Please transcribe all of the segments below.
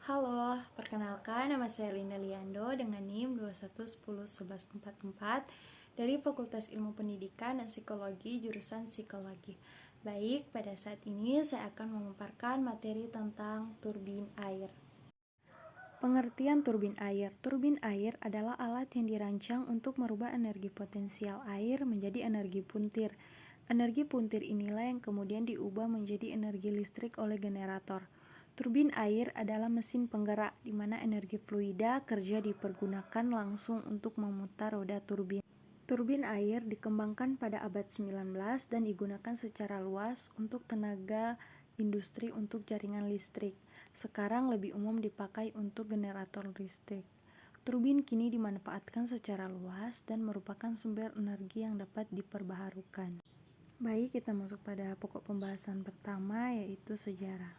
Halo, perkenalkan nama saya Linda Liando dengan NIM 21101144 dari Fakultas Ilmu Pendidikan dan Psikologi jurusan Psikologi. Baik, pada saat ini saya akan memaparkan materi tentang turbin air. Pengertian turbin air. Turbin air adalah alat yang dirancang untuk merubah energi potensial air menjadi energi puntir. Energi puntir inilah yang kemudian diubah menjadi energi listrik oleh generator. Turbin air adalah mesin penggerak di mana energi fluida kerja dipergunakan langsung untuk memutar roda turbin. Turbin air dikembangkan pada abad 19 dan digunakan secara luas untuk tenaga industri untuk jaringan listrik. Sekarang lebih umum dipakai untuk generator listrik. Turbin kini dimanfaatkan secara luas dan merupakan sumber energi yang dapat diperbaharukan. Baik, kita masuk pada pokok pembahasan pertama, yaitu sejarah.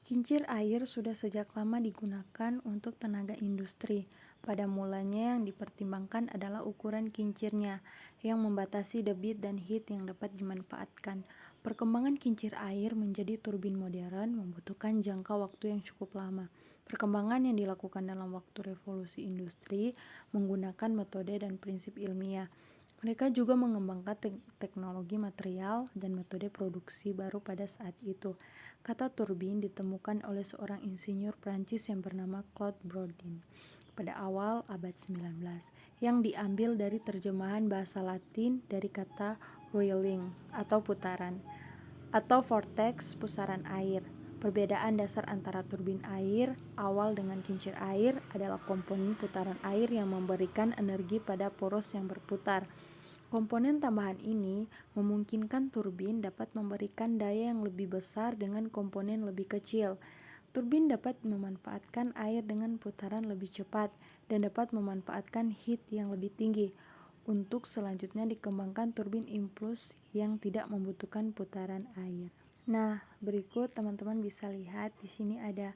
Kincir air sudah sejak lama digunakan untuk tenaga industri. Pada mulanya yang dipertimbangkan adalah ukuran kincirnya yang membatasi debit dan heat yang dapat dimanfaatkan. Perkembangan kincir air menjadi turbin modern membutuhkan jangka waktu yang cukup lama. Perkembangan yang dilakukan dalam waktu revolusi industri menggunakan metode dan prinsip ilmiah. Mereka juga mengembangkan teknologi material dan metode produksi baru pada saat itu. Kata turbin ditemukan oleh seorang insinyur Prancis yang bernama Claude Bourdin pada awal abad 19, yang diambil dari terjemahan bahasa Latin dari kata whirling atau putaran, atau vortex pusaran air. Perbedaan dasar antara turbin air awal dengan kincir air adalah komponen putaran air yang memberikan energi pada poros yang berputar. Komponen tambahan ini memungkinkan turbin dapat memberikan daya yang lebih besar dengan komponen lebih kecil. Turbin dapat memanfaatkan air dengan putaran lebih cepat dan dapat memanfaatkan heat yang lebih tinggi. Untuk selanjutnya dikembangkan turbin impuls yang tidak membutuhkan putaran air. Nah, berikut teman-teman bisa lihat di sini ada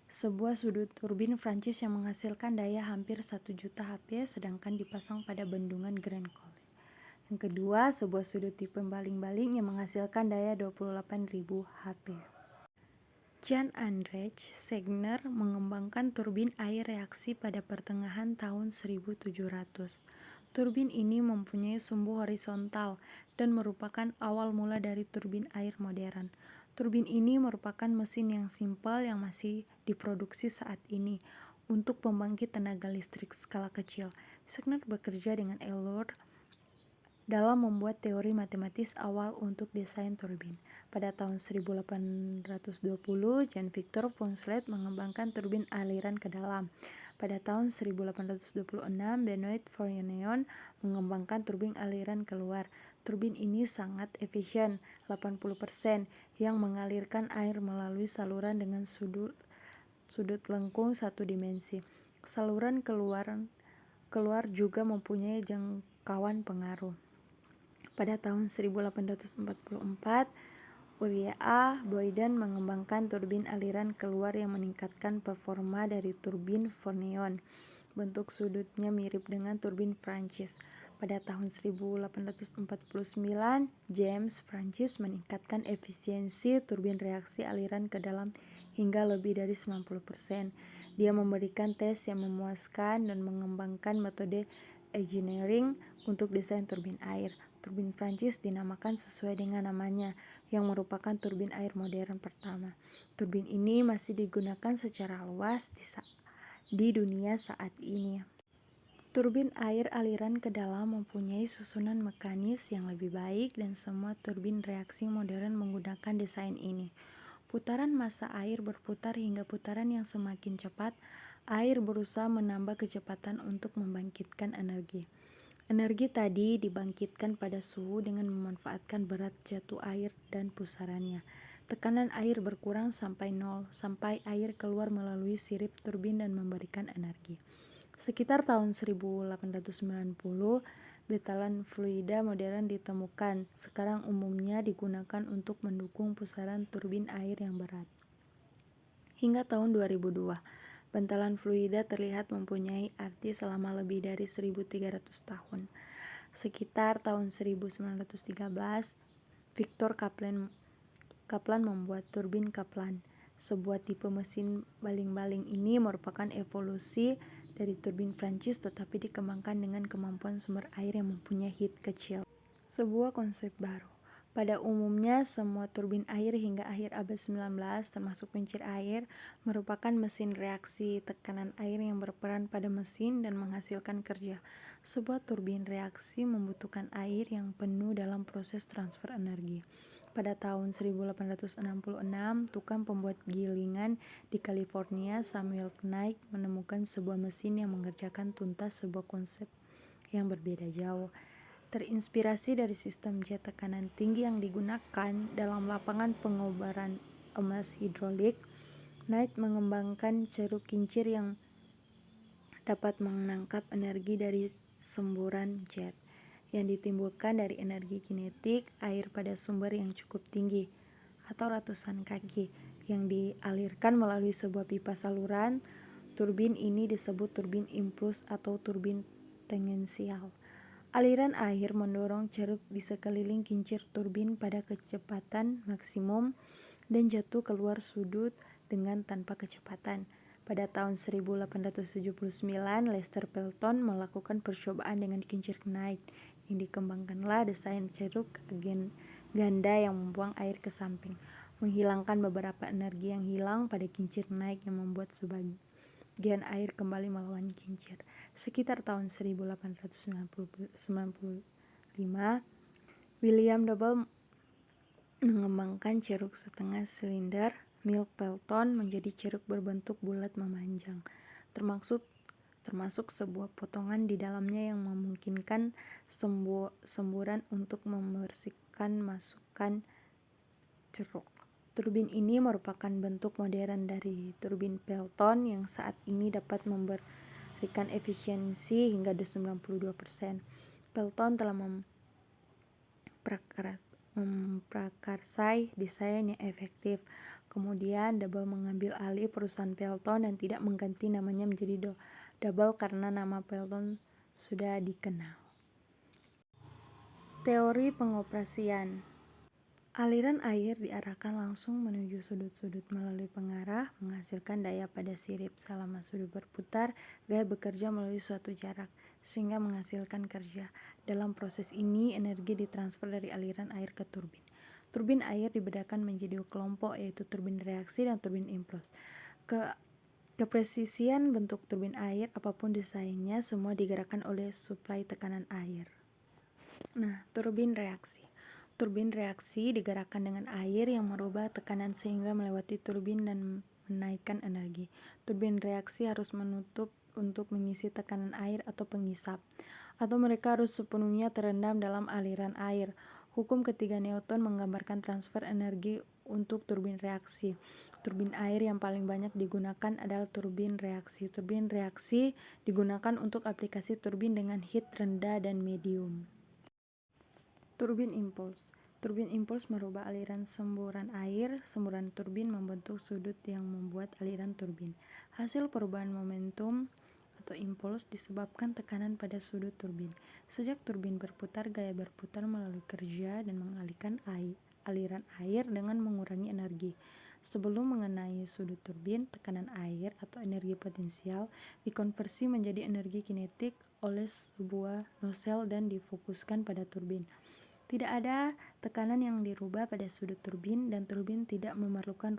sebuah sudut turbin Prancis yang menghasilkan daya hampir 1 juta HP sedangkan dipasang pada bendungan Grand Colli. Yang kedua, sebuah sudut tipe baling-baling yang menghasilkan daya 28.000 HP. Jan Andrej Segner mengembangkan turbin air reaksi pada pertengahan tahun 1700. Turbin ini mempunyai sumbu horizontal dan merupakan awal mula dari turbin air modern. Turbin ini merupakan mesin yang simpel yang masih diproduksi saat ini untuk pembangkit tenaga listrik skala kecil. Segner bekerja dengan Ehlers dalam membuat teori matematis awal untuk desain turbin. Pada tahun 1820, Jan Victor Poncelet mengembangkan turbin aliran ke dalam. Pada tahun 1826, Benoit Fournion mengembangkan turbin aliran keluar. Turbin ini sangat efisien, 80%, yang mengalirkan air melalui saluran dengan sudut lengkung satu dimensi. Saluran keluar juga mempunyai jangkauan pengaruh. Pada tahun 1844, Uriah A. Boyden mengembangkan turbin aliran keluar yang meningkatkan performa dari turbin Fournion. Bentuk sudutnya mirip dengan turbin Prancis. Pada tahun 1849, James Francis meningkatkan efisiensi turbin reaksi aliran ke dalam hingga lebih dari 90%. Dia memberikan tes yang memuaskan dan mengembangkan metode engineering untuk desain turbin air. Turbin Prancis dinamakan sesuai dengan namanya, yang merupakan turbin air modern pertama. Turbin ini masih digunakan secara luas di dunia saat ini. Turbin air aliran ke dalam mempunyai susunan mekanis yang lebih baik dan semua turbin reaksi modern menggunakan desain ini. Putaran massa air berputar hingga putaran yang semakin cepat, air berusaha menambah kecepatan untuk membangkitkan energi. Energi tadi dibangkitkan pada suhu dengan memanfaatkan berat jatuh air dan pusarannya. Tekanan air berkurang sampai nol, sampai air keluar melalui sirip turbin dan memberikan energi. Sekitar tahun 1890, betalan fluida modern ditemukan. Sekarang umumnya digunakan untuk mendukung pusaran turbin air yang berat. Hingga tahun 2002, bantalan fluida terlihat mempunyai arti selama lebih dari 1300 tahun. Sekitar tahun 1913, Victor Kaplan membuat turbin Kaplan. Sebuah tipe mesin baling-baling ini merupakan evolusi dari turbin Prancis tetapi dikembangkan dengan kemampuan sumber air yang mempunyai head kecil. Sebuah konsep baru. Pada umumnya, semua turbin air hingga akhir abad 19, termasuk kincir air, merupakan mesin reaksi tekanan air yang berperan pada mesin dan menghasilkan kerja. Sebuah turbin reaksi membutuhkan air yang penuh dalam proses transfer energi. Pada tahun 1866, tukang pembuat gilingan di California, Samuel Knight, menemukan sebuah mesin yang mengerjakan tuntas sebuah konsep yang berbeda jauh. Terinspirasi dari sistem jet tekanan tinggi yang digunakan dalam lapangan pengobaran emas hidrolik, Knight mengembangkan ceruk kincir yang dapat menangkap energi dari semburan jet yang ditimbulkan dari energi kinetik air pada sumber yang cukup tinggi atau ratusan kaki yang dialirkan melalui sebuah pipa saluran. Turbin ini disebut turbin impuls atau turbin tangensial. Aliran air mendorong ceruk di sekeliling kincir turbin pada kecepatan maksimum dan jatuh keluar sudut dengan tanpa kecepatan. Pada tahun 1879, Lester Pelton melakukan percobaan dengan kincir Knight yang dikembangkanlah desain ceruk ganda yang membuang air ke samping, menghilangkan beberapa energi yang hilang pada kincir Knight yang membuat sebagian air kembali melawan kincir. Sekitar tahun 1895, William Double mengembangkan ceruk setengah silinder Milk Pelton menjadi ceruk berbentuk bulat memanjang, termasuk sebuah potongan di dalamnya yang memungkinkan semburan untuk membersihkan masukan ceruk. Turbin ini merupakan bentuk modern dari turbin Pelton yang saat ini dapat memberikan efisiensi hingga 92%. Pelton telah memprakarsai desain yang efektif. Kemudian Double mengambil alih perusahaan Pelton dan tidak mengganti namanya menjadi Double karena nama Pelton sudah dikenal. Teori pengoperasian. Aliran air diarahkan langsung menuju sudut-sudut melalui pengarah, menghasilkan daya pada sirip. Selama sudut berputar, gaya bekerja melalui suatu jarak, sehingga menghasilkan kerja. Dalam proses ini, energi ditransfer dari aliran air ke turbin. Turbin air dibedakan menjadi dua kelompok, yaitu turbin reaksi dan turbin impuls. Kepresisian bentuk turbin air, apapun desainnya, semua digerakkan oleh suplai tekanan air. Turbin reaksi. Turbin reaksi digerakkan dengan air yang merubah tekanan sehingga melewati turbin dan menaikkan energi. Turbin reaksi harus menutup untuk mengisi tekanan air atau pengisap, atau mereka harus sepenuhnya terendam dalam aliran air. Hukum ketiga Newton menggambarkan transfer energi untuk turbin reaksi. Turbin air yang paling banyak digunakan adalah turbin reaksi. Turbin reaksi digunakan untuk aplikasi turbin dengan heat rendah dan medium. Turbin impuls. Turbin impuls merubah aliran semburan air. Semburan turbin membentuk sudut yang membuat aliran turbin. Hasil perubahan momentum atau impuls disebabkan tekanan pada sudut turbin. Sejak turbin berputar, gaya berputar melalui kerja dan mengalihkan aliran air dengan mengurangi energi. Sebelum mengenai sudut turbin, tekanan air atau energi potensial dikonversi menjadi energi kinetik oleh sebuah nosel dan difokuskan pada turbin. Tidak ada tekanan yang dirubah pada sudut turbin dan turbin tidak memerlukan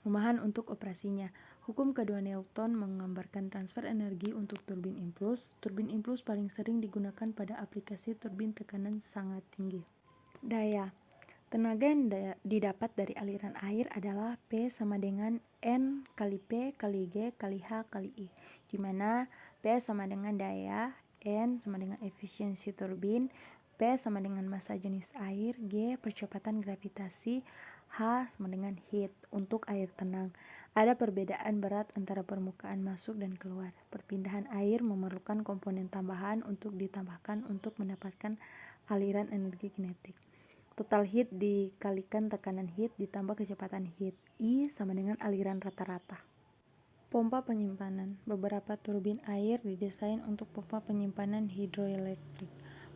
rumahan untuk operasinya. Hukum kedua Newton menggambarkan transfer energi untuk turbin impuls. Turbin impuls paling sering digunakan pada aplikasi turbin tekanan sangat tinggi. Daya. Tenaga yang didapat dari aliran air adalah P sama dengan N kali P kali G kali H kali I, di mana P sama dengan daya, N sama dengan efisiensi turbin, P sama dengan massa jenis air, G percepatan gravitasi, H sama dengan heat untuk air tenang. Ada perbedaan berat antara permukaan masuk dan keluar. Perpindahan air memerlukan komponen tambahan untuk ditambahkan untuk mendapatkan aliran energi kinetik. Total heat dikalikan tekanan heat ditambah kecepatan heat. I sama dengan aliran rata-rata. Pompa penyimpanan. Beberapa turbin air didesain untuk pompa penyimpanan hidroelektrik.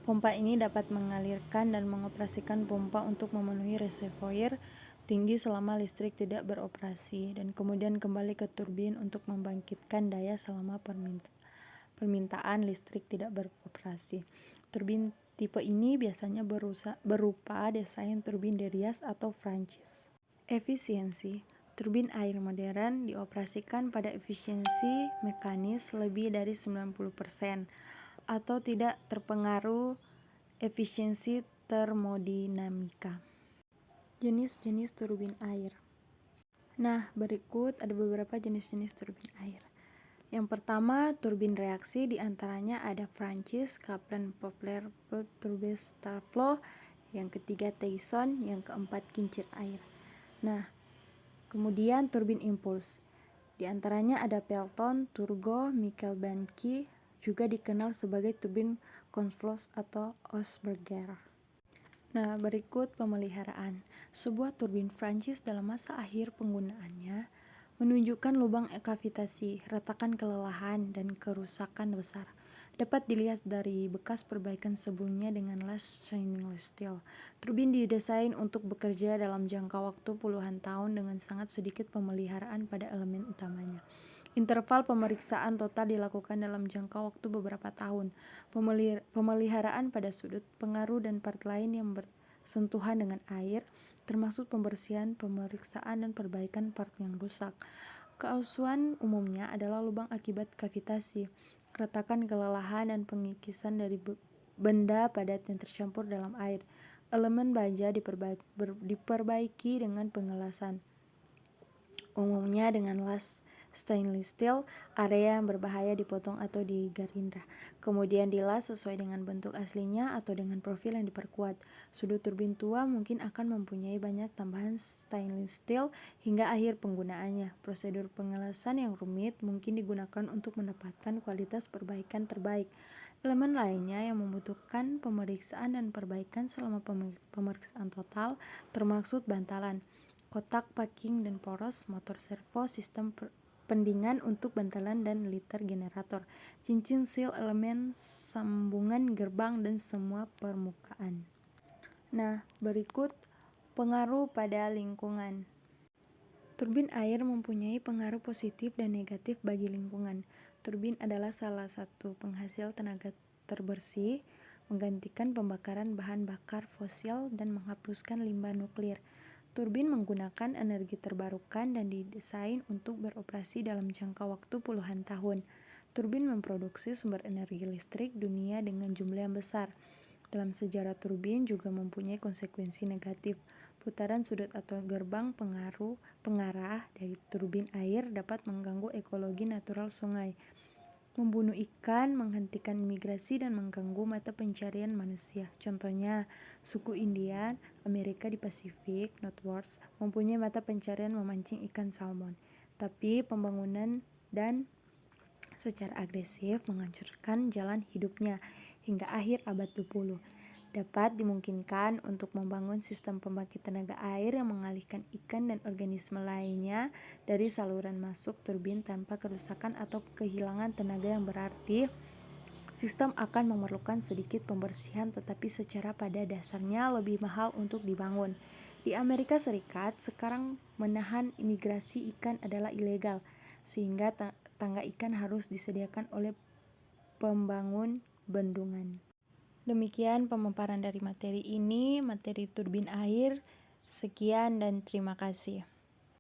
Pompa ini dapat mengalirkan dan mengoperasikan pompa untuk memenuhi reservoir tinggi selama listrik tidak beroperasi, dan kemudian kembali ke turbin untuk membangkitkan daya selama permintaan listrik tidak beroperasi. Turbin tipe ini biasanya berupa desain turbin Derias atau Francis. Efisiensi. Turbin air modern dioperasikan pada efisiensi mekanis lebih dari 90% atau tidak terpengaruh efisiensi termodinamika. Jenis-jenis turbin air. Nah, berikut ada beberapa jenis-jenis turbin air. Yang pertama, turbin reaksi, diantaranya ada Francis, Kaplan, Poplar, Turbine Starflow. Yang ketiga, Tyson. Yang keempat, kincir air. Nah, kemudian turbin impuls, diantaranya ada Pelton, Turgo, Michael Banki, juga dikenal sebagai turbin Conflows atau Osberger. Nah, berikut pemeliharaan. Sebuah turbin Francis dalam masa akhir penggunaannya menunjukkan lubang kavitasi, retakan kelelahan, dan kerusakan besar. Dapat dilihat dari bekas perbaikan sebelumnya dengan las stainless steel. Turbin didesain untuk bekerja dalam jangka waktu puluhan tahun dengan sangat sedikit pemeliharaan pada elemen utamanya. Interval pemeriksaan total dilakukan dalam jangka waktu beberapa tahun. Pemeliharaan pada sudut, pengaruh, dan part lain yang bersentuhan dengan air, termasuk pembersihan, pemeriksaan, dan perbaikan part yang rusak. Keasuhan umumnya adalah lubang akibat kavitasi, retakan kelelahan, dan pengikisan dari benda padat yang tercampur dalam air. Elemen baja diperbaiki dengan pengelasan, umumnya dengan las stainless steel. Area yang berbahaya dipotong atau digerindra, kemudian dilas sesuai dengan bentuk aslinya atau dengan profil yang diperkuat. Sudut turbin tua mungkin akan mempunyai banyak tambahan stainless steel hingga akhir penggunaannya. Prosedur pengelasan yang rumit mungkin digunakan untuk mendapatkan kualitas perbaikan terbaik. Elemen lainnya yang membutuhkan pemeriksaan dan perbaikan selama pemeriksaan total termasuk bantalan, kotak packing dan poros, motor servo, sistem pendingan untuk bantalan dan liter generator, cincin seal, elemen sambungan gerbang, dan semua permukaan. Nah, berikut pengaruh pada lingkungan. Turbin air mempunyai pengaruh positif dan negatif bagi lingkungan. Turbin adalah salah satu penghasil tenaga terbersih, menggantikan pembakaran bahan bakar fosil dan menghapuskan limbah nuklir. Turbin menggunakan energi terbarukan dan didesain untuk beroperasi dalam jangka waktu puluhan tahun. Turbin memproduksi sumber energi listrik dunia dengan jumlah yang besar. Dalam sejarah, turbin juga mempunyai konsekuensi negatif. Putaran sudut atau gerbang pengarah dari turbin air dapat mengganggu ekologi natural sungai, membunuh ikan, menghentikan imigrasi, dan mengganggu mata pencarian manusia. Contohnya, suku Indian Amerika di Pasifik Northwest mempunyai mata pencarian memancing ikan salmon, tapi pembangunan dan secara agresif menghancurkan jalan hidupnya. Hingga akhir abad 20, dapat dimungkinkan untuk membangun sistem pembangkit tenaga air yang mengalihkan ikan dan organisme lainnya dari saluran masuk turbin tanpa kerusakan atau kehilangan tenaga yang berarti. Sistem akan memerlukan sedikit pembersihan, tetapi secara pada dasarnya lebih mahal untuk dibangun. Di Amerika Serikat, sekarang menahan imigrasi ikan adalah ilegal, sehingga tangga ikan harus disediakan oleh pembangun bendungan. Demikian pemaparan dari materi ini, materi turbin air. Sekian dan terima kasih.